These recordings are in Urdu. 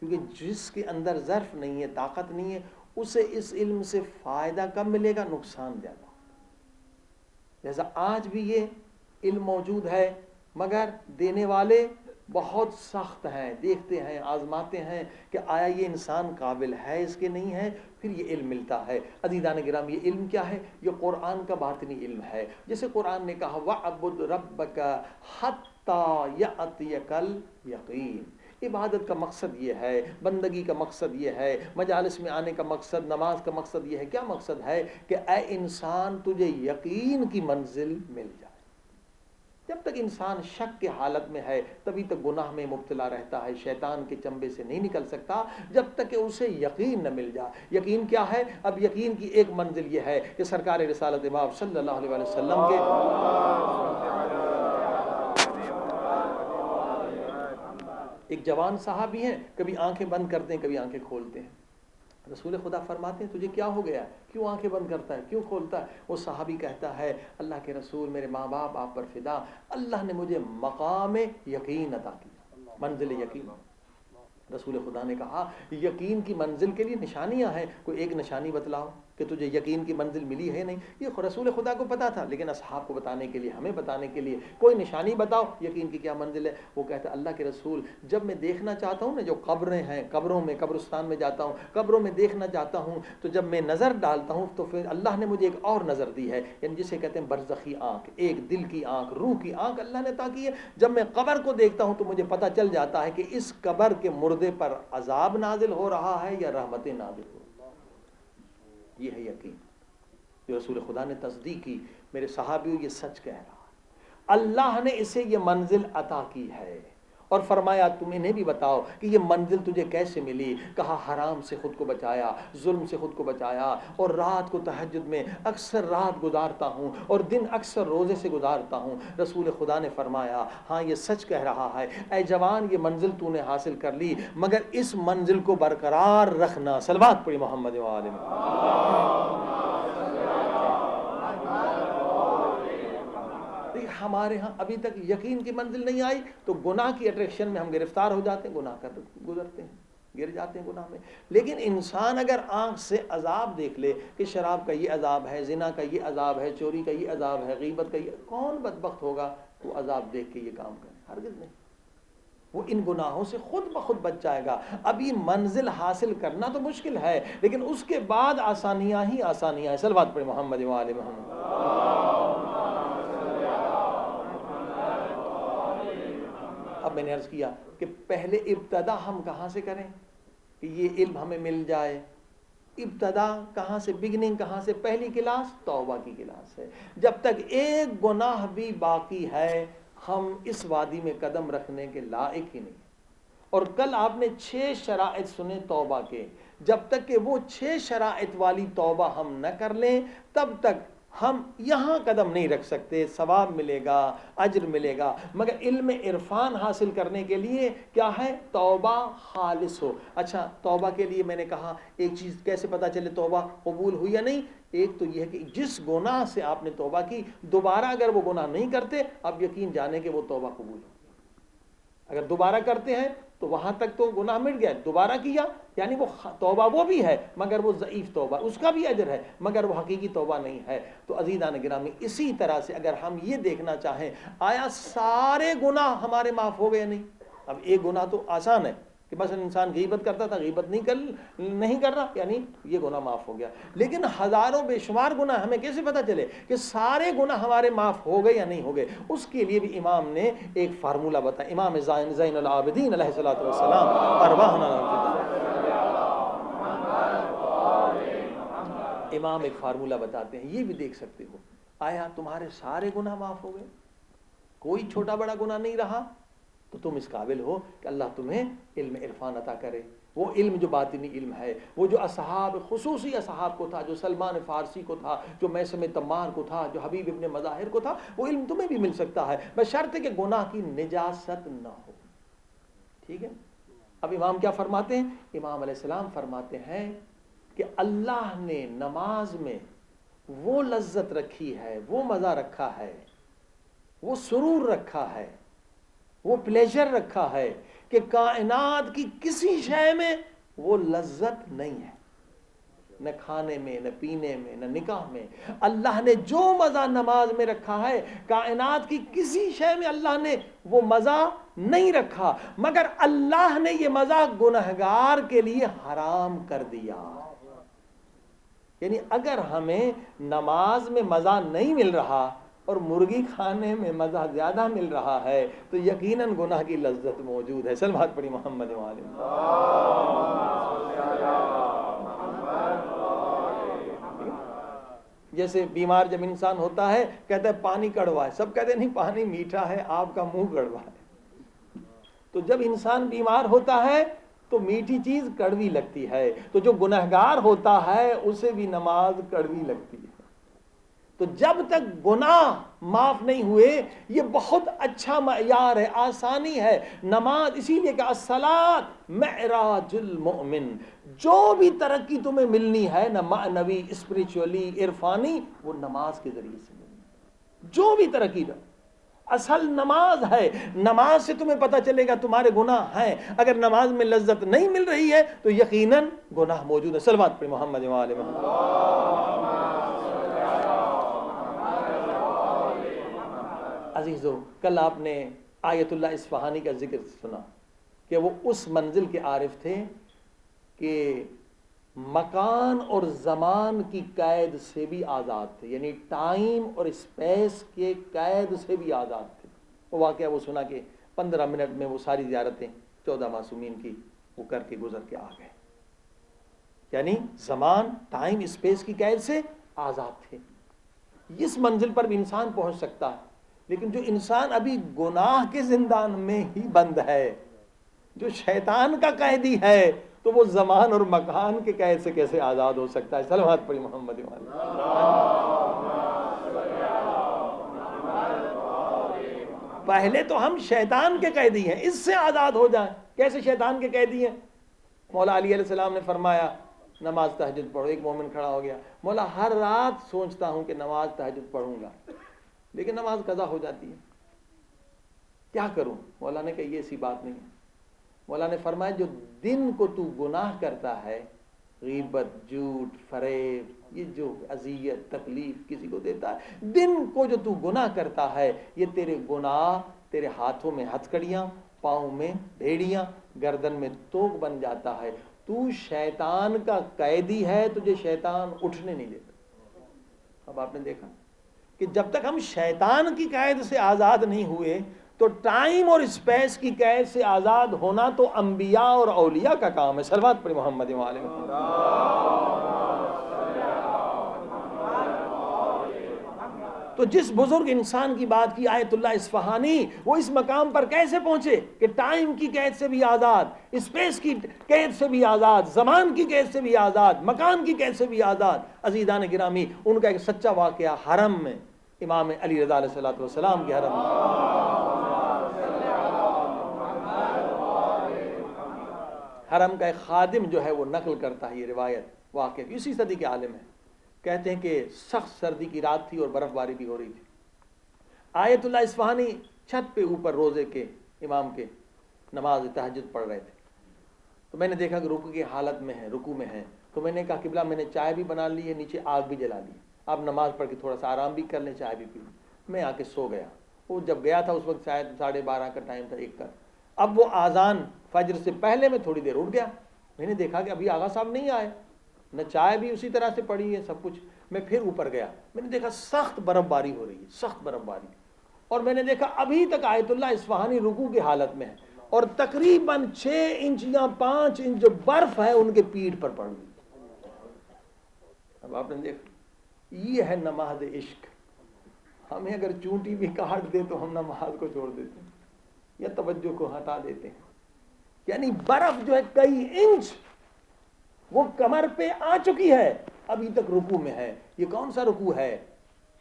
کیونکہ جس کے اندر ظرف نہیں ہے، طاقت نہیں ہے، اسے اس علم سے فائدہ کم ملے گا، نقصان زیادہ ہوگا۔ جیسا آج بھی یہ علم موجود ہے مگر دینے والے بہت سخت ہیں، دیکھتے ہیں، آزماتے ہیں کہ آیا یہ انسان قابل ہے اس کے نہیں ہے، پھر یہ علم ملتا ہے۔ عزیزان گرام، یہ علم کیا ہے؟ یہ قرآن کا باطنی علم ہے، جسے قرآن نے کہا وَعْبُدْ رَبَّكَ حَتَّى يَأْتِيَكَ الْيَقِينُ۔ عبادت کا مقصد یہ ہے، بندگی کا مقصد یہ ہے، مجالس میں آنے کا مقصد، نماز کا مقصد یہ ہے۔ کیا مقصد ہے؟ کہ اے انسان تجھے یقین کی منزل مل جائے۔ جب تک انسان شک کے حالت میں ہے تبھی تک گناہ میں مبتلا رہتا ہے، شیطان کے چنبے سے نہیں نکل سکتا جب تک کہ اسے یقین نہ مل جائے۔ یقین کیا ہے؟ اب یقین کی ایک منزل یہ ہے کہ سرکار رسالت مآب صلی اللہ علیہ وسلم کے ایک جوان صحابی ہیں، کبھی آنکھیں بند کرتے ہیں کبھی آنکھیں کھولتے ہیں۔ رسول خدا فرماتے ہیں تجھے کیا ہو گیا؟ کیوں آنکھیں بند کرتا ہے، کیوں کھولتا ہے؟ وہ صحابی کہتا ہے اللہ کے رسول میرے ماں باپ آپ پر فدا، اللہ نے مجھے مقام یقین عطا کیا، منزل یقین۔ رسول خدا نے کہا یقین کی منزل کے لیے نشانیاں ہیں، کوئی ایک نشانی بتلاؤ کہ تجھے یقین کی منزل ملی ہے نہیں۔ یہ رسول خدا کو پتا تھا لیکن اصحاب کو بتانے کے لیے، ہمیں بتانے کے لیے کوئی نشانی بتاؤ یقین کی کیا منزل ہے۔ وہ کہتا ہے اللہ کے رسول جب میں دیکھنا چاہتا ہوں نا، جو قبریں ہیں، قبروں میں، قبرستان میں جاتا ہوں، قبروں میں دیکھنا چاہتا ہوں تو جب میں نظر ڈالتا ہوں تو پھر اللہ نے مجھے ایک اور نظر دی ہے، یعنی جسے کہتے ہیں برزخی آنکھ، ایک دل کی آنکھ، روح کی آنکھ اللہ نے عطا کی ہے۔ جب میں قبر کو دیکھتا ہوں تو مجھے پتہ چل جاتا ہے کہ اس قبر کے مردے پر عذاب نازل ہو رہا ہے یا رحمت نازل ہو رہی ہے۔ یہ ہے یقین جو رسول خدا نے تصدیق کی۔ میرے صحابیوں یہ سچ کہہ رہا ہے، اللہ نے اسے یہ منزل عطا کی ہے اور فرمایا تم انہیں بھی بتاؤ کہ یہ منزل تجھے کیسے ملی۔ کہا حرام سے خود کو بچایا، ظلم سے خود کو بچایا، اور رات کو تہجد میں اکثر رات گزارتا ہوں اور دن اکثر روزے سے گزارتا ہوں۔ رسول خدا نے فرمایا ہاں یہ سچ کہہ رہا ہے، اے جوان یہ منزل تو نے حاصل کر لی مگر اس منزل کو برقرار رکھنا۔ صلوات پڑھی محمد و آل محمد۔ ہمارے ہاں ابھی تک یقین کی منزل نہیں آئی تو گناہ کی اٹریکشن میں ہم گرفتار ہو جاتے ہیں، گناہ کر گزرتے ہیں، گر جاتے ہیں گناہ میں۔ لیکن انسان اگر آنکھ سے عذاب دیکھ لے کہ شراب کا یہ عذاب ہے، زنا کا یہ عذاب ہے، چوری کا یہ عذاب ہے، غیبت کا یہ، کون بدبخت ہوگا وہ عذاب دیکھ کے یہ کام کرے؟ ہرگز نہیں۔ وہ ان گناہوں سے خود بخود بچ جائے گا۔ ابھی منزل حاصل کرنا تو مشکل ہے لیکن اس کے بعد آسانیاں ہی آسانیاں ہیں۔ صلوات پڑھیں محمد و آل محمد۔ اب میں نے عرض کیا کہ پہلے ابتدا ہم کہاں سے کریں کہ یہ علم ہمیں مل جائے؟ ابتدا کہاں سے، بگننگ کہاں سے؟ پہلی کلاس توبہ کی کلاس ہے۔ جب تک ایک گناہ بھی باقی ہے ہم اس وادی میں قدم رکھنے کے لائق ہی نہیں۔ اور کل آپ نے 6 شرائط سنے توبہ کے، جب تک کہ وہ 6 شرائط والی توبہ ہم نہ کر لیں تب تک ہم یہاں قدم نہیں رکھ سکتے۔ ثواب ملے گا، اجر ملے گا، مگر علم عرفان حاصل کرنے کے لیے کیا ہے؟ توبہ خالص ہو۔ اچھا توبہ کے لیے میں نے کہا ایک چیز کیسے پتہ چلے توبہ قبول ہوئی یا نہیں؟ ایک تو یہ ہے کہ جس گناہ سے آپ نے توبہ کی دوبارہ اگر وہ گناہ نہیں کرتے اب یقین جانے کہ وہ توبہ قبول ہو۔ اگر دوبارہ کرتے ہیں تو وہاں تک تو گناہ مٹ گیا، دوبارہ کیا یعنی وہ توبہ وہ بھی ہے مگر وہ ضعیف توبہ، اس کا بھی اجر ہے مگر وہ حقیقی توبہ نہیں ہے۔ تو عزیزان گرامی اسی طرح سے اگر ہم یہ دیکھنا چاہیں آیا سارے گناہ ہمارے معاف ہو گئے؟ نہیں۔ اب ایک گناہ تو آسان ہے کہ مثلا انسان غیبت کرتا تھا، غیبت نہیں کر رہا یعنی یہ گناہ معاف ہو گیا، لیکن ہزاروں بے شمار گناہ ہمیں کیسے پتہ چلے کہ سارے گناہ ہمارے معاف ہو گئے یا نہیں ہو گئے؟ اس کے لیے بھی امام نے ایک فارمولہ بتایا۔ امام زین العابدین علیہ الصلوۃ والسلام ارواحنا امام ایک فارمولہ بتاتے ہیں، یہ بھی دیکھ سکتے ہو آیا تمہارے سارے گناہ معاف ہو گئے، کوئی چھوٹا بڑا گناہ نہیں رہا، تو تم اس قابل ہو کہ اللہ تمہیں علم عرفان عطا کرے۔ وہ علم جو باطنی علم ہے، وہ جو اصحاب خصوصی اصحاب کو تھا، جو سلمان فارسی کو تھا، جو میثم تمار کو تھا، جو حبیب ابن مظاہر کو تھا، وہ علم تمہیں بھی مل سکتا ہے بشرط کہ گناہ کی نجاست نہ ہو۔ ٹھیک ہے؟ اب امام کیا فرماتے ہیں؟ امام علیہ السلام فرماتے ہیں کہ اللہ نے نماز میں وہ لذت رکھی ہے، وہ مزہ رکھا ہے، وہ سرور رکھا ہے، وہ پلیجر رکھا ہے کہ کائنات کی کسی شے میں وہ لذت نہیں ہے، نہ کھانے میں، نہ پینے میں، نہ نکاح میں۔ اللہ نے جو مزہ نماز میں رکھا ہے، کائنات کی کسی شے میں اللہ نے وہ مزہ نہیں رکھا، مگر اللہ نے یہ مزہ گنہگار کے لیے حرام کر دیا۔ یعنی اگر ہمیں نماز میں مزہ نہیں مل رہا اور مرغی کھانے میں مزہ زیادہ مل رہا ہے تو یقیناً گناہ کی لذت موجود ہے۔ سلوات پڑھی محمد وعلی۔ جیسے بیمار جب انسان ہوتا ہے کہتا ہے پانی کڑوا ہے، سب کہتے ہیں نہیں پانی میٹھا ہے، آپ کا منہ کڑوا ہے۔ تو جب انسان بیمار ہوتا ہے تو میٹھی چیز کڑوی لگتی ہے، تو جو گنہگار ہوتا ہے اسے بھی نماز کڑوی لگتی ہے۔ تو جب تک گناہ معاف نہیں ہوئے، یہ بہت اچھا معیار ہے، آسانی ہے نماز۔ اسی لیے کہ الصلاۃ معراج المؤمن، جو بھی ترقی تمہیں ملنی ہے نہ معنوی، اسپریچولی، عرفانی، وہ نماز کے ذریعے سے ملنی ہے۔ جو بھی ترقی اصل نماز ہے، نماز سے تمہیں پتہ چلے گا تمہارے گناہ ہیں۔ اگر نماز میں لذت نہیں مل رہی ہے تو یقیناً گناہ موجود ہے۔ صلوات پہ محمد وعلی محمد۔ عزیزو، کل آپ نے آیت اللہ اصفہانی کا ذکر سنا کہ وہ اس منزل کے عارف تھے کہ مکان اور زمان کی قید سے بھی آزاد تھے، یعنی ٹائم اور اسپیس کے قید سے بھی آزاد تھے۔ وہ واقعہ وہ سنا کہ 15 منٹ میں وہ ساری زیارتیں 14 معصومین کی وہ کر کے گزر کے آ گئے، یعنی زمان، ٹائم، اسپیس کی قید سے آزاد تھے۔ اس منزل پر بھی انسان پہنچ سکتا ہے، لیکن جو انسان ابھی گناہ کے زندان میں ہی بند ہے، جو شیطان کا قیدی ہے، تو وہ زمان اور مکان کے قید سے کیسے آزاد ہو سکتا ہے؟ صلوات پڑھی محمد وعلی۔ پہلے تو ہم شیطان کے قیدی ہیں، اس سے آزاد ہو جائیں۔ کیسے شیطان کے قیدی ہیں؟ مولا علی علیہ السلام نے فرمایا نماز تہجد پڑھو۔ ایک مومن کھڑا ہو گیا، مولا ہر رات سوچتا ہوں کہ نماز تہجد پڑھوں گا لیکن نماز قضا ہو جاتی ہے، کیا کروں؟ مولا نے کہا یہ ایسی بات نہیں ہے۔ مولا نے فرمایا جو دن کو تو گناہ کرتا ہے، غیبت، جھوٹ، فریب، یہ جو اذیت تکلیف کسی کو دیتا ہے، دن کو جو تو گناہ کرتا ہے، یہ تیرے گناہ تیرے ہاتھوں میں ہتھکڑیاں، پاؤں میں بھیڑیاں، گردن میں توق بن جاتا ہے۔ تو شیطان کا قیدی ہے، تجھے شیطان اٹھنے نہیں دیتا۔ اب آپ نے دیکھا کہ جب تک ہم شیطان کی قید سے آزاد نہیں ہوئے تو ٹائم اور اسپیس کی قید سے آزاد ہونا تو انبیاء اور اولیاء کا کام ہے۔ صلوات پڑھی محمد وعلی محمد۔ تو جس بزرگ انسان کی بات کی آیت اللہ اصفہانی، وہ اس مقام پر کیسے پہنچے کہ ٹائم کی قید سے بھی آزاد، اسپیس کی قید سے بھی آزاد، زمان کی قید سے بھی آزاد، مکان کی قید سے بھی آزاد۔ عزیزان گرامی، ان کا ایک سچا واقعہ حرم میں، امام علی رضا علیہ السلام کے حرم میں۔ حرم کا ایک خادم جو ہے وہ نقل کرتا ہے یہ روایت، واقعہ اسی صدی کے عالم ہے۔ کہتے ہیں کہ سخت سردی کی رات تھی اور برف باری بھی ہو رہی تھی۔ آیت اللہ اصفہانی چھت پہ اوپر روزے کے امام کے نماز تہجد پڑھ رہے تھے، تو میں نے دیکھا کہ رکوع کی حالت میں ہے، رکوع میں ہے، تو میں نے کہا قبلہ میں نے چائے بھی بنا لی ہے، نیچے آگ بھی جلا لی، آپ نماز پڑھ کے تھوڑا سا آرام بھی کر لیں، چائے بھی پی لیں۔ میں آ کے سو گیا۔ وہ جب گیا تھا اس وقت شاید 12:30 کا ٹائم تھا، 1 کا۔ اب وہ اذان فجر سے پہلے میں تھوڑی دیر اٹھ گیا، میں نے دیکھا کہ ابھی آغا صاحب نہیں آئے، نہ چائے بھی اسی طرح سے پڑی ہے، سب کچھ۔ میں پھر اوپر گیا، میں نے دیکھا سخت برف باری ہو رہی ہے، سخت برف باری، اور میں نے دیکھا ابھی تک آیت اللہ اصفہانی رکوع کی حالت میں ہے، اور تقریباً 6 انچ یا 5 انچ جو برف ہے ان کے پیٹھ پر پڑ گئی۔ اب آپ نے دیکھا، یہ ہے نماز عشق۔ ہمیں اگر چونٹی بھی کاٹ دے تو ہم نماز کو چھوڑ دیتے ہیں یا توجہ کو ہٹا دیتے ہیں۔ یعنی برف جو ہے کئی انچ وہ کمر پہ آ چکی ہے، ابھی تک رکوع میں ہے۔ یہ کون سا رکوع ہے؟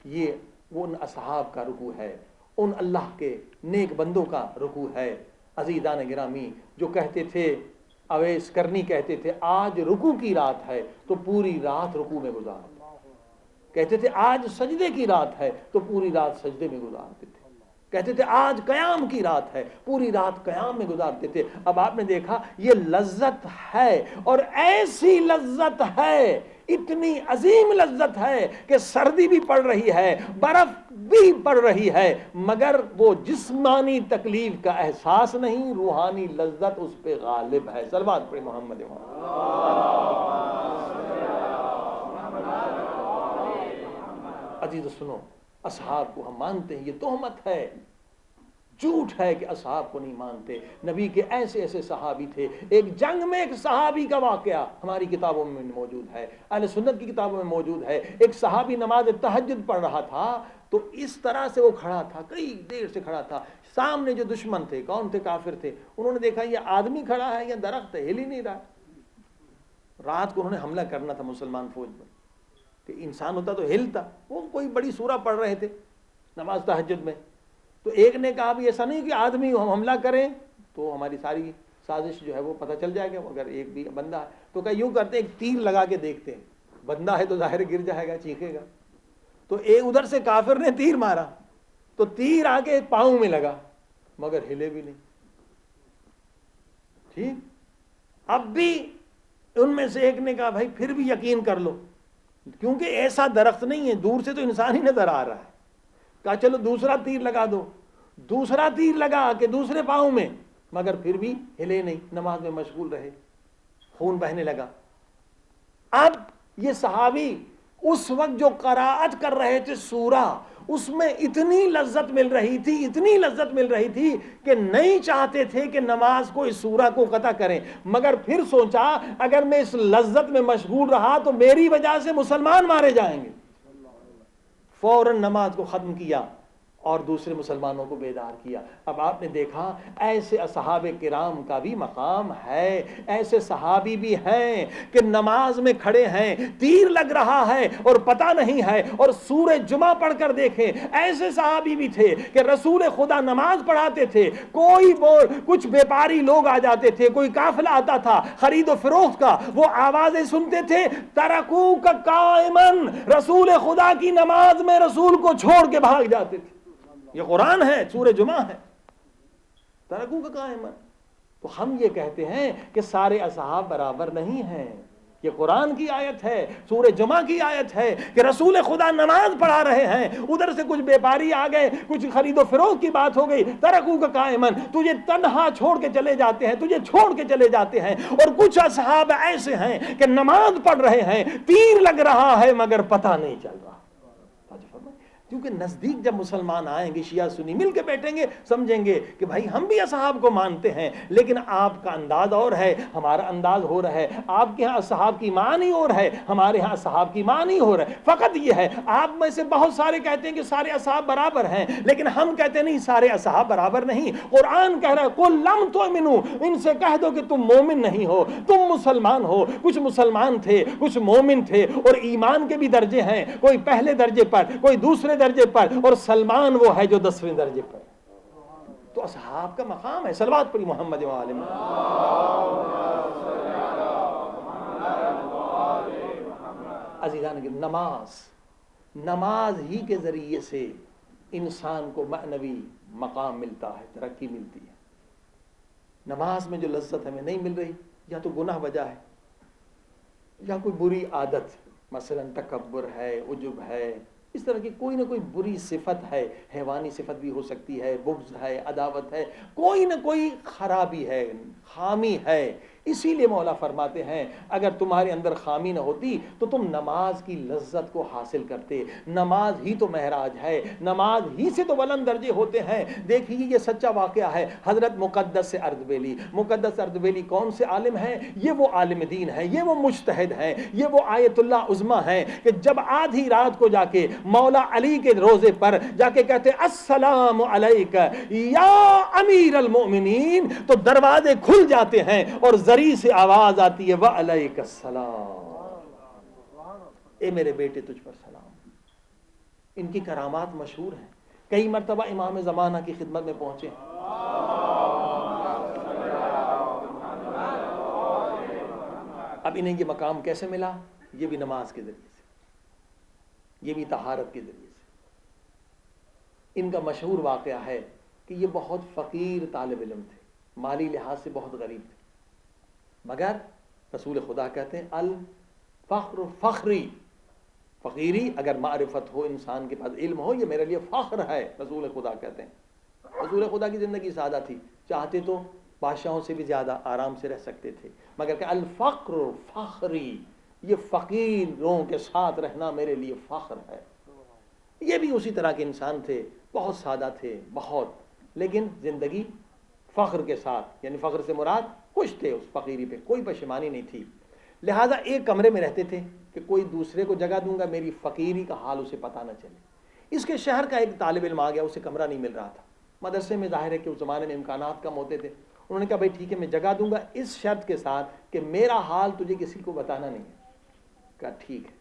یہ وہ ان اصحاب کا رکوع ہے، ان اللہ کے نیک بندوں کا رکوع ہے۔ عزیزان گرامی، جو کہتے تھے، اویس کرنی کہتے تھے آج رکوع کی رات ہے تو پوری رات رکوع میں گزار کہتے تھے آج سجدے کی رات ہے تو پوری رات سجدے میں گزارتے تھے۔ کہتے تھے آج قیام کی رات ہے، پوری رات قیام میں گزارتے تھے۔ اب آپ نے دیکھا یہ لذت ہے، اور ایسی لذت ہے، اتنی عظیم لذت ہے کہ سردی بھی پڑ رہی ہے، برف بھی پڑ رہی ہے، مگر وہ جسمانی تکلیف کا احساس نہیں، روحانی لذت اس پہ غالب ہے۔ صلوات پڑھیں محمد عزیز سنو، اصحاب کو ہم مانتے ہیں، یہ تہمت ہے، جھوٹ ہے کہ اصحاب کو نہیں مانتے۔ نبی کے ایسے ایسے صحابی تھے۔ ایک جنگ میں ایک صحابی کا واقعہ ہماری کتابوں میں موجود ہے، اہل سنت کی کتابوں میں موجود ہے۔ ایک صحابی نماز تہجد پڑھ رہا تھا، تو اس طرح سے وہ کھڑا تھا، کئی دیر سے کھڑا تھا، سامنے جو دشمن تھے، کون تھے؟ کافر تھے۔ انہوں نے دیکھا یہ آدمی کھڑا ہے، یہ درخت ہے، ہل ہی نہیں رہا۔ رات کو انہوں نے حملہ کرنا تھا مسلمان فوج پر، کہ انسان ہوتا تو ہلتا۔ وہ کوئی بڑی سورہ پڑھ رہے تھے نماز تہجد میں، تو ایک نے کہا بھی ایسا نہیں کہ آدمی ہم حملہ کریں تو ہماری ساری سازش جو ہے وہ پتہ چل جائے گا، اگر ایک بھی بندہ ہے تو کہ یوں کرتے ایک تیر لگا کے دیکھتے ہیں، بندہ ہے تو ظاہر گر جائے گا، چیخے گا۔ تو ایک ادھر سے کافر نے تیر مارا، تو تیر آ کے پاؤں میں لگا، مگر ہلے بھی نہیں۔ ٹھیک، اب بھی ان میں سے ایک نے کہا بھائی پھر بھی یقین کر لو، کیونکہ ایسا درخت نہیں ہے، دور سے تو انسان ہی نظر آ رہا ہے۔ کہا چلو دوسرا تیر لگا دو، دوسرا تیر لگا کہ دوسرے پاؤں میں، مگر پھر بھی ہلے نہیں، نماز میں مشغول رہے، خون بہنے لگا۔ اب یہ صحابی اس وقت جو قرائت کر رہے تھے سورہ، اس میں اتنی لذت مل رہی تھی، اتنی لذت مل رہی تھی کہ نہیں چاہتے تھے کہ نماز کو اس سورہ کو قطع کریں، مگر پھر سوچا اگر میں اس لذت میں مشغول رہا تو میری وجہ سے مسلمان مارے جائیں گے۔ فوراً نماز کو ختم کیا اور دوسرے مسلمانوں کو بیدار کیا۔ اب آپ نے دیکھا ایسے اصحاب کرام کا بھی مقام ہے، ایسے صحابی بھی ہیں کہ نماز میں کھڑے ہیں، تیر لگ رہا ہے اور پتہ نہیں ہے، اور سورہ جمعہ پڑھ کر دیکھیں۔ ایسے صحابی بھی تھے کہ رسول خدا نماز پڑھاتے تھے، کوئی کچھ بیپاری لوگ آ جاتے تھے، کوئی قافلہ آتا تھا خرید و فروخت کا، وہ آوازیں سنتے تھے، ترکوک قائما، رسول خدا کی نماز میں رسول کو چھوڑ کے بھاگ جاتے تھے۔ یہ قرآن ہے، سورہ جمعہ ہے، ترکو کا قائم ہے۔ تو ہم یہ کہتے ہیں کہ سارے اصحاب برابر نہیں ہیں، یہ قرآن کی آیت ہے، سورہ جمعہ کی آیت ہے کہ رسول خدا نماز پڑھا رہے ہیں، ادھر سے کچھ بیپاری آ گئے، کچھ خرید و فروخت کی بات ہو گئی، ترکو کا قائمن، تجھے تنہا چھوڑ کے چلے جاتے ہیں، تجھے چھوڑ کے چلے جاتے ہیں۔ اور کچھ اصحاب ایسے ہیں کہ نماز پڑھ رہے ہیں، تیر لگ رہا ہے مگر پتہ نہیں چل رہا۔ کیونکہ نزدیک جب مسلمان آئیں گے، شیعہ سنی مل کے بیٹھیں گے، سمجھیں گے کہ بھائی ہم بھی اصحاب کو مانتے ہیں، لیکن آپ کا انداز اور ہے، ہمارا انداز ہو رہا ہے، آپ کے ہاں اصحاب کی معنی اور ہے، ہمارے ہاں اصحاب کی معنی ہو رہا ہے۔ فقط یہ ہے، آپ میں سے بہت سارے کہتے ہیں کہ سارے اصحاب برابر ہیں، لیکن ہم کہتے نہیں سارے اصحاب برابر نہیں۔ قرآن کہہ رہا ہے قل لم تؤمنوا، ان سے کہہ دو کہ تم مومن نہیں ہو، تم مسلمان ہو۔ کچھ مسلمان تھے، کچھ مومن تھے، اور ایمان کے بھی درجے ہیں، کوئی پہلے درجے پر، کوئی دوسرے درجے پر، اور سلمان وہ ہے جو 10ویں درجے پر۔ تو اصحاب کا مقام ہے۔ صلوات پڑھی محمد وآلہ محمد۔ عزیزان کی نماز ہی کے ذریعے سے انسان کو معنوی مقام ملتا ہے، ترقی ملتی ہے۔ نماز میں جو لذت ہمیں نہیں مل رہی، یا تو گناہ وجہ ہے، یا کوئی بری عادت، مثلا تکبر ہے، عجب ہے، اس طرح کی کوئی نہ کوئی بری صفت ہے، حیوانی صفت بھی ہو سکتی ہے، بغض ہے، عداوت ہے، کوئی نہ کوئی خرابی ہے، خامی ہے۔ اسی لیے مولا فرماتے ہیں اگر تمہارے اندر خامی نہ ہوتی تو تم نماز کی لذت کو حاصل کرتے۔ نماز ہی تو معراج ہے، نماز ہی سے تو بلند درجے ہوتے ہیں۔ دیکھیے یہ سچا واقعہ ہے، حضرت مقدس اردبیلی۔ مقدس اردبیلی کون سے عالم ہیں؟ یہ وہ عالم دین ہیں، یہ وہ مجتہد ہیں، یہ وہ آیت اللہ عظمیٰ ہیں کہ جب آدھی رات کو جا کے مولا علی کے روزے پر جا کے کہتے السلام علیک یا امیر المؤمنین، تو دروازے کھل جاتے ہیں اور زری سے آواز آتی ہے وعلیک السلام، اے میرے بیٹے تجھ پر سلام۔ ان کی کرامات مشہور ہیں، کئی مرتبہ امام زمانہ کی خدمت میں پہنچے۔ اب انہیں یہ مقام کیسے ملا؟ یہ بھی نماز کے ذریعے سے، یہ بھی طہارت کے ذریعے سے۔ ان کا مشہور واقعہ ہے کہ یہ بہت فقیر طالب علم تھے، مالی لحاظ سے بہت غریب تھے، مگر رسول خدا کہتے ہیں الفخر فخری، فقیری اگر معرفت ہو، انسان کے پاس علم ہو، یہ میرے لیے فخر ہے، رسول خدا کہتے ہیں۔ رسول خدا کی زندگی سادہ تھی، چاہتے تو بادشاہوں سے بھی زیادہ آرام سے رہ سکتے تھے، مگر کہ الفقر فخری، یہ فقیروں کے ساتھ رہنا میرے لیے فخر ہے۔ یہ بھی اسی طرح کے انسان تھے، بہت سادہ تھے، بہت، لیکن زندگی فخر کے ساتھ، یعنی فخر سے مراد خوش تھے، اس فقیری پہ کوئی پشیمانی نہیں تھی، لہٰذا ایک کمرے میں رہتے تھے کہ کوئی دوسرے کو جگہ دوں گا میری فقیری کا حال اسے پتہ نہ چلے۔ اس کے شہر کا ایک طالب علم آ گیا، اسے کمرہ نہیں مل رہا تھا، مدرسے میں ظاہر ہے کہ اس زمانے میں امکانات کم ہوتے تھے، انہوں نے کہا بھائی ٹھیک ہے میں جگہ دوں گا اس شرط کے ساتھ کہ میرا حال تجھے کسی کو بتانا نہیں ہے۔ کہا ٹھیک ہے۔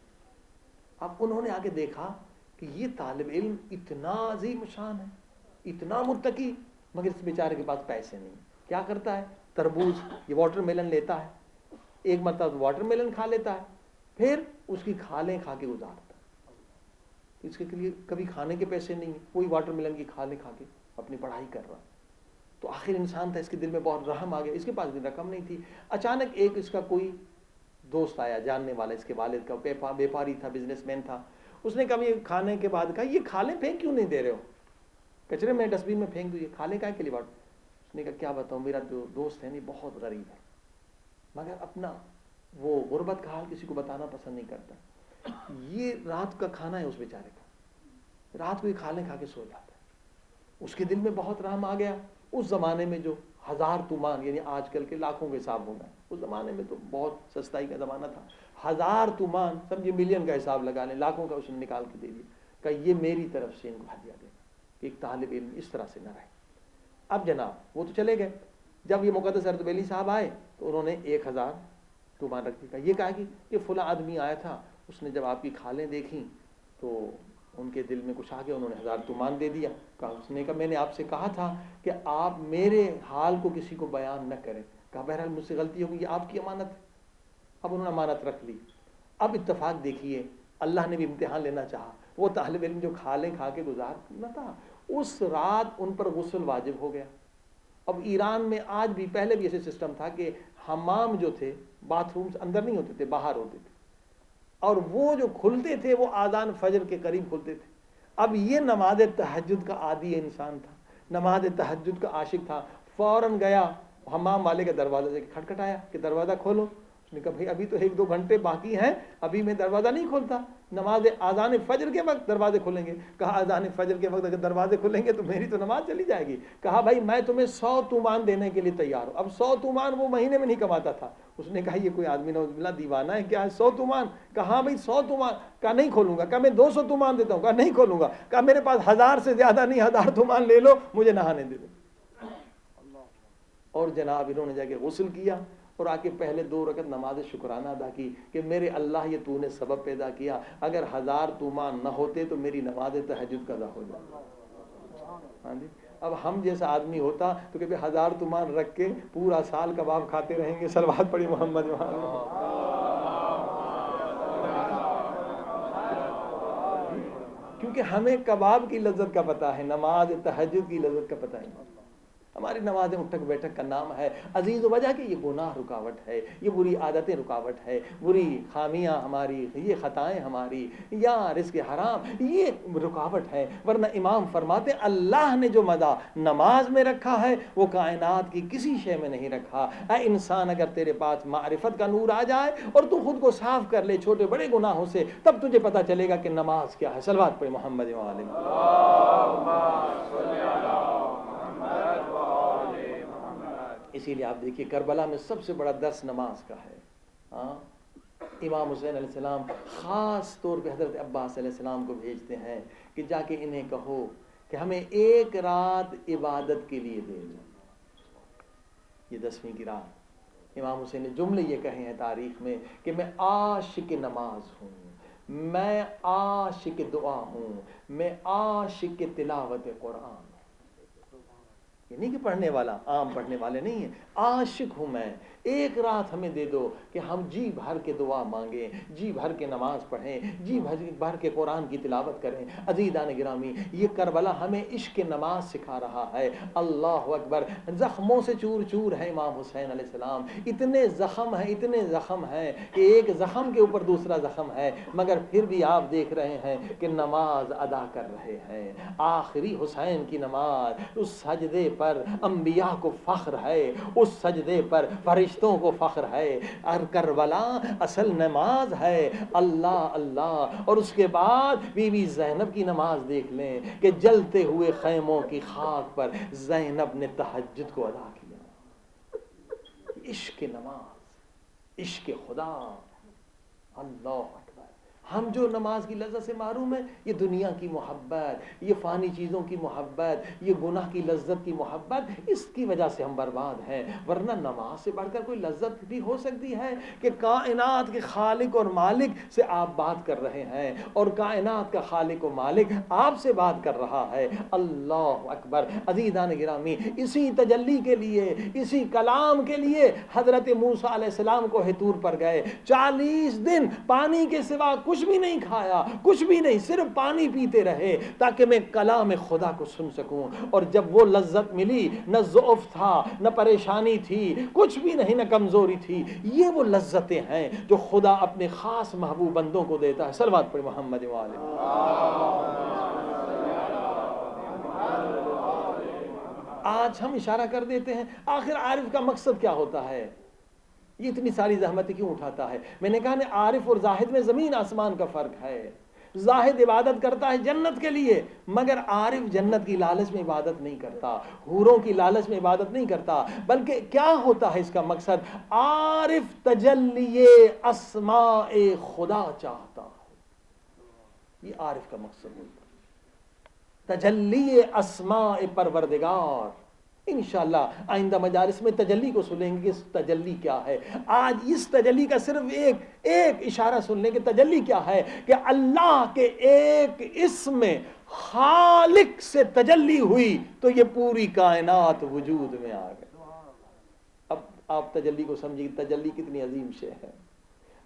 اب انہوں نے آگے دیکھا کہ یہ طالب علم اتنا عظیم شان ہے، اتنا متقی، مگر اس بیچارے کے پاس پیسے نہیں۔ کیا کرتا ہے؟ تربوز، یہ واٹر میلن لیتا ہے، ایک مرتبہ واٹر میلن کھا لیتا ہے، پھر اس کی کھالیں کھا کے گزارتا ہے، اس کے لیے کبھی کھانے کے پیسے نہیں، کوئی واٹر میلن کی کھالیں کھا کے اپنی پڑھائی کر رہا۔ تو آخر انسان تھا، اس کے دل میں بہت رحم آ گیا، اس کے پاس بھی رقم نہیں تھی۔ اچانک ایک اس کا کوئی دوست آیا، جاننے والا، اس کے والد کا، بیپاری تھا، بزنس مین تھا، اس نے کبھی کھانے کے بعد کہا یہ کھالیں پھینک کیوں نہیں دے رہے ہو؟ کچرے میں ڈسٹ بین میں پھینک دو، یہ کھالیں کہاں کے لیے بانٹو؟ اس نے کہا کیا بتاؤں، میرا جو دوست ہے نہیں بہت غریب ہے، مگر اپنا وہ غربت کا حال کسی کو بتانا پسند نہیں کرتا، یہ رات کا کھانا ہے اس بیچارے کا، رات کو یہ کھالیں کھا کے سو جاتا ہے۔ اس کے دل میں بہت رحم آ گیا۔ اس زمانے میں جو 1000 تومان، یعنی آج کل کے لاکھوں کے حساب ہو گئے، اس زمانے میں تو بہت سستائی کا زمانہ تھا، 1000 تومان سمجھے ملین کا حساب لگا لیں، لاکھوں کا اس نے نکال کے دے دیا، کہ یہ میری طرف سے ان کو ہدیہ دینا، کہ ایک طالب علم اس طرح سے نہ رہے۔ اب جناب وہ تو چلے گئے، جب یہ مقدس اردبیلی صاحب آئے تو انہوں نے 1000 تومان رکھ دیا، یہ کہا کہ یہ فلاں آدمی آیا تھا، اس نے جب آپ کی کھالیں دیکھیں تو ان کے دل میں کچھ آ گیا، انہوں نے 1000 تومان دے دیا۔ کہا اس نے کہا میں نے آپ سے کہا تھا کہ آپ میرے حال کو کسی کو بیان نہ کریں۔ کہا بہرحال مجھ سے غلطی ہوگی، یہ آپ کی امانت ہے۔ اب انہوں نے امانت رکھ لی۔ اب اتفاق دیکھیے، اللہ نے بھی امتحان لینا چاہا، وہ طالب علم جو کھالیں کھا کے گزارنا تھا، اس رات ان پر غسل واجب ہو گیا۔ اب ایران میں آج بھی، پہلے بھی ایسے سسٹم تھا کہ حمام جو تھے، باتھ رومز اندر نہیں ہوتے تھے، باہر ہوتے تھے، اور وہ جو کھلتے تھے وہ آذان فجر کے قریب کھلتے تھے۔ اب یہ نماز تہجد کا عادی انسان تھا، نماز تہجد کا عاشق تھا، فوراً گیا حمام والے کے دروازے سے کھٹکھٹایا کہ دروازہ کھولو۔ اس نے کہا بھائی ابھی تو 1-2 گھنٹے باقی ہیں، ابھی میں دروازہ نہیں کھولتا، نماز آذان فجر کے وقت دروازے کھلیں گے۔ کہا آذان فجر کے وقت اگر دروازے کھلیں گے تو میری تو نماز چلی جائے گی۔ کہا بھائی میں تمہیں 100 تومان دینے کے لیے تیار ہوں۔ اب 100 تومان وہ مہینے میں نہیں کماتا تھا۔ اس نے کہا یہ کوئی آدمی نعوذ باللہ دیوانہ ہے کیا ہے، 100 تومان؟ کہا ہاں بھائی 100 تومان۔ کہا نہیں کھولوں گا۔ کہا میں 200 تومان دیتا ہوں۔ کہا نہیں کھولوں گا۔ کہا میرے پاس 1000 سے زیادہ نہیں، 1000 تومان لے لو، مجھے نہانے دے دو۔ اور جناب انہوں نے جا کے غسل کیا اور آ کے پہلے 2 رکعت نماز شکرانہ ادا کی کہ میرے اللہ یہ تو نے سبب پیدا کیا، اگر 1000 تومان نہ ہوتے تو میری نماز تہجد قضا ہو جاتی۔ ہاں جی، اب ہم جیسا آدمی ہوتا تو کہ 1000 تومان رکھ کے پورا سال کباب کھاتے رہیں گے۔ صلوات پڑھی محمد کیونکہ ہمیں کباب کی لذت کا پتہ ہے، نماز تہجد کی لذت کا پتہ ہے۔ ہماری نماز اٹھک بیٹھک کا نام ہے عزیز، وجہ کہ یہ گناہ رکاوٹ ہے، یہ بری عادتیں رکاوٹ ہے، بری خامیاں ہماری، یہ خطائیں ہماری، یا رزق حرام یہ رکاوٹ ہے۔ ورنہ امام فرماتے اللہ نے جو مزہ نماز میں رکھا ہے وہ کائنات کی کسی شے میں نہیں رکھا۔ اے انسان اگر تیرے پاس معرفت کا نور آ جائے اور تو خود کو صاف کر لے چھوٹے بڑے گناہوں سے، تب تجھے پتہ چلے گا کہ نماز کیا ہے۔ صلوات پڑھ محمد وعلیہ اسی لیے آپ دیکھیے کربلا میں سب سے بڑا درس نماز کا ہے۔ ہاں، امام حسین علیہ السلام خاص طور پہ حضرت عباس علیہ السلام کو بھیجتے ہیں کہ جا کے انہیں کہو کہ ہمیں 1 رات عبادت کے لیے دے دو۔ یہ 10ویں کی رات امام حسین نے جملے یہ کہے ہیں تاریخ میں کہ میں عاشق نماز ہوں، میں عاشق دعا ہوں، میں عاشق تلاوت قرآن۔ یہ نہیں کہ پڑھنے والا، عام پڑھنے والے نہیں ہیں، عاشق ہوں میں، ایک رات ہمیں دے دو کہ ہم جی بھر کے دعا مانگیں، جی بھر کے نماز پڑھیں، جی بھر کے قرآن کی تلاوت کریں۔ عزیزان گرامی، یہ کربلا ہمیں عشق نماز سکھا رہا ہے۔ اللہ اکبر، زخموں سے چور چور ہے امام حسین علیہ السلام، اتنے زخم ہیں، اتنے زخم ہیں کہ ایک زخم کے اوپر دوسرا زخم ہے، مگر پھر بھی آپ دیکھ رہے ہیں کہ نماز ادا کر رہے ہیں۔ آخری حسین کی نماز، اس سجدے پر انبیاء کو فخر ہے، اس سجدے پر فرشتوں کو فخر ہے، اور کربلا اصل نماز ہے، اللہ اللہ۔ اور اس کے بعد بی بی زینب کی نماز دیکھ لیں کہ جلتے ہوئے خیموں کی خاک پر زینب نے تہجد کو ادا کیا۔ عشق نماز، عشق خدا، اللہ اکبر۔ ہم جو نماز کی لذت سے محروم ہیں، یہ دنیا کی محبت، یہ فانی چیزوں کی محبت، یہ گناہ کی لذت کی محبت، اس کی وجہ سے ہم برباد ہیں۔ ورنہ نماز سے بڑھ کر کوئی لذت بھی ہو سکتی ہے کہ کائنات کے خالق اور مالک سے آپ بات کر رہے ہیں، اور کائنات کا خالق و مالک آپ سے بات کر رہا ہے۔ اللہ اکبر۔ عزیزان گرامی، اسی تجلی کے لیے، اسی کلام کے لیے حضرت موسیٰ علیہ السلام کو حتور پر گئے، 40 دن پانی کے سوا کچھ بھی نہیں کھایا، کچھ بھی نہیں، صرف پانی پیتے رہے تاکہ میں کلام خدا کو سن سکوں۔ اور جب وہ لذت ملی، نہ ضعف تھا، نہ پریشانی تھی، کچھ بھی نہیں، نہ کمزوری تھی۔ یہ وہ لذتیں ہیں جو خدا اپنے خاص محبوب بندوں کو دیتا ہے۔ صلوات پڑھ محمد وآلہ۔ آج ہم اشارہ کر دیتے ہیں، آخر عارف کا مقصد کیا ہوتا ہے؟ یہ اتنی ساری زحمتیں کیوں اٹھاتا ہے؟ میں نے کہا نا، عارف اور زاہد میں زمین آسمان کا فرق ہے۔ زاہد عبادت کرتا ہے جنت کے لیے، مگر عارف جنت کی لالچ میں عبادت نہیں کرتا، حوروں کی لالچ میں عبادت نہیں کرتا، بلکہ کیا ہوتا ہے اس کا مقصد؟ عارف تجلی اسماء خدا چاہتا ہے، یہ عارف کا مقصد ہوتا ہے، تجلی اسماء پروردگار۔ انشاءاللہ آئندہ مجالس میں تجلی کو سنیں گے کہ اس تجلی کیا ہے۔ آج اس تجلی کا صرف ایک اشارہ سن لیں کہ تجلی کیا ہے، کہ اللہ کے ایک اسم میں خالق سے تجلی ہوئی تو یہ پوری کائنات وجود میں آ گئی۔ اب آپ تجلی کو سمجھیں، تجلی کتنی عظیم شے ہے۔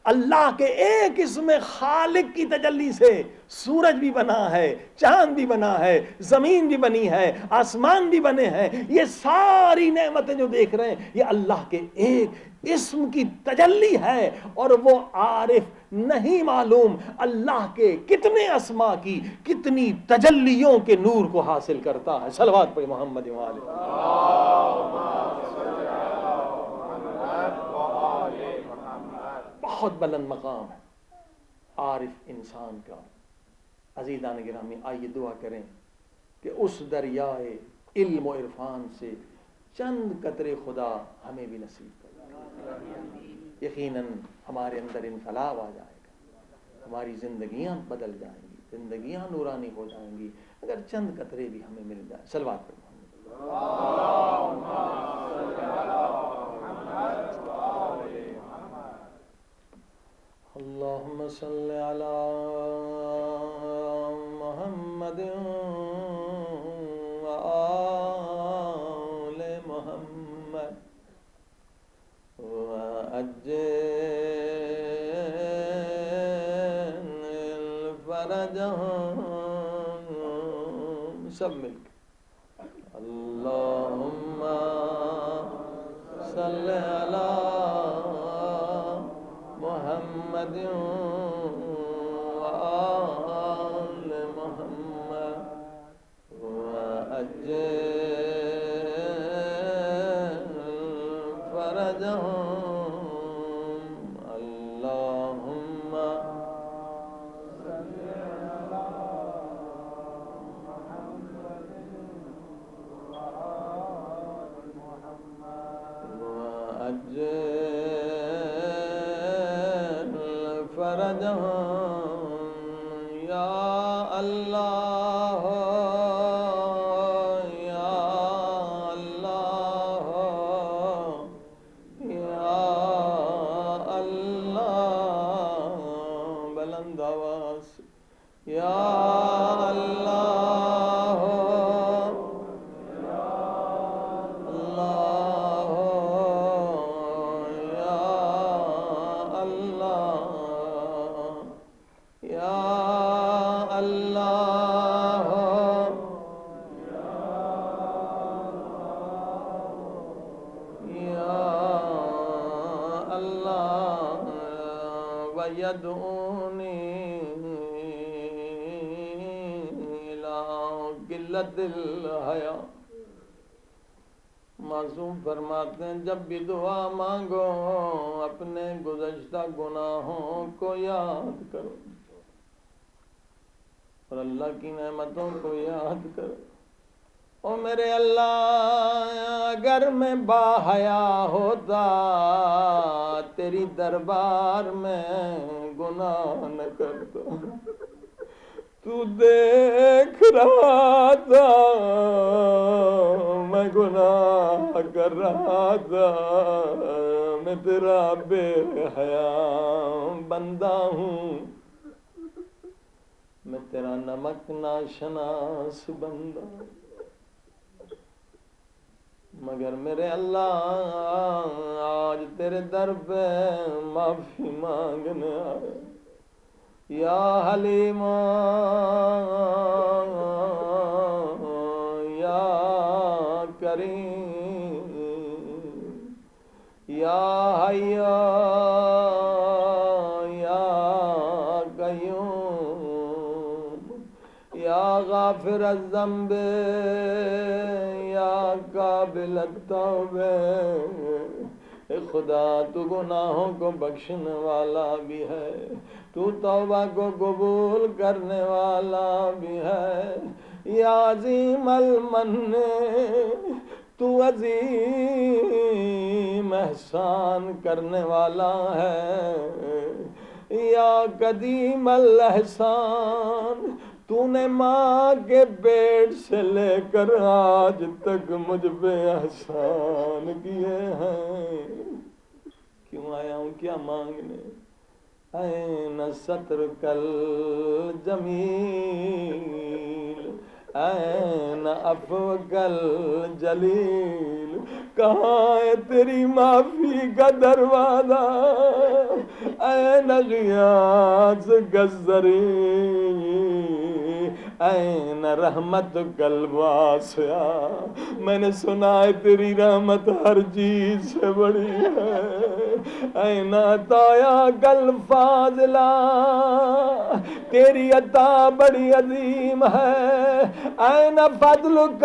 اللہ کے ایک اسم خالق کی تجلی سے سورج بھی بنا ہے، چاند بھی بنا ہے، زمین بھی بنی ہے، آسمان بھی بنے ہیں۔ یہ ساری نعمتیں جو دیکھ رہے ہیں، یہ اللہ کے ایک اسم کی تجلی ہے، اور وہ عارف نہیں معلوم اللہ کے کتنے اسما کی، کتنی تجلیوں کے نور کو حاصل کرتا ہے۔ صلوات پڑھ محمد وآلہ۔ بہت بلند مقام ہے عارف انسان کا۔ عزیزان گرامی، آئیے دعا کریں کہ اس دریائے علم و عرفان سے چند قطرے خدا ہمیں بھی نصیب کر۔ یقیناً ہمارے اندر انقلاب آ جائے گا، ہماری زندگیاں بدل جائیں گی، زندگیاں نورانی ہو جائیں گی اگر چند قطرے بھی ہمیں مل جائیں۔ صلوات پڑھ اللہم صل علی محمد و آل محمد و عجل فرجہم۔ سب مل کے اللہم صل علی محمد و آل محمد و عجل فرجہم۔ اللہم صل علی محمد و آل محمد و عجل فرجہم۔ یا اللہ یا اللہ یا اللہ، بلند آواز یا اللہ یا اللہ ویدعونی الی قلۃ الحیا. معصوم فرماتے ہیں جب بھی دعا مانگو اپنے گزشتہ گناہوں کو یاد کرو اور اللہ کی نعمتوں کو یاد کرو. او میرے اللہ اگر میں باحیا ہوتا تیری دربار میں گناہ نہ کرتا. تو دیکھ رہا تھا میں گناہ کر رہا تھا. میں تیرا بے حیا بندہ ہوں. میں تیرا نمک ناشناس بندہ ہوں. مگر میرے اللہ آج تیرے در پہ معافی مانگنے آئے. یا حلیم یا کریم یا حی یا قیوم یا غافر الذنب یا قابل التوب. اے خدا تو گناہوں کو بخشنے والا بھی ہے, تو توبہ کو قبول کرنے والا بھی ہے. یا عظیم المن تو عظیم احسان کرنے والا ہے. یا قدیم الاحسان تو نے ماں کے پیٹ سے لے کر آج تک مجھ پہ احسان کیے ہیں. کیوں آیا ہوں کیا مانگنے؟ N سترک الجمیل N عفوک الجلیل. کہاں ہے تیری معافی کا دروازہ؟ این غیاث الزری این رحمتک الواسعہ. میں نے سنا ہے تیری رحمت ہر چیز سے بڑی ہے. این عطایاک الفاضلہ تیری عطا بڑی عظیم ہے. این فضلک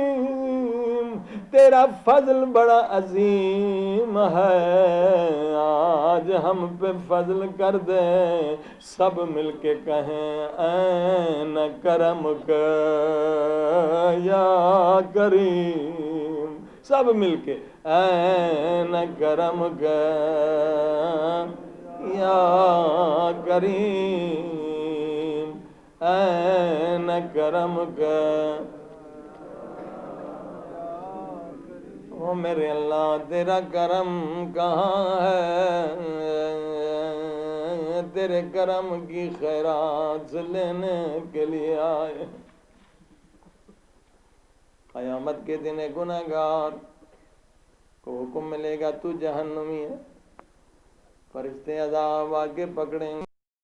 العظیم تیرا فضل بڑا عظیم ہے. آج ہم پہ فضل کر دے. سب مل کے کہیں این کرمک یا کریم. سب مل کے این کرمک یا کریم این کرمک. او میرے اللہ تیرا کرم کہاں ہے؟ تیرے کرم کی خیرات لینے کے لیے آئے. قیامت کے دن گنہگار کو حکم ملے گا تو جہنمی ہے. فرشتے عذاب آ کے پکڑیں گے.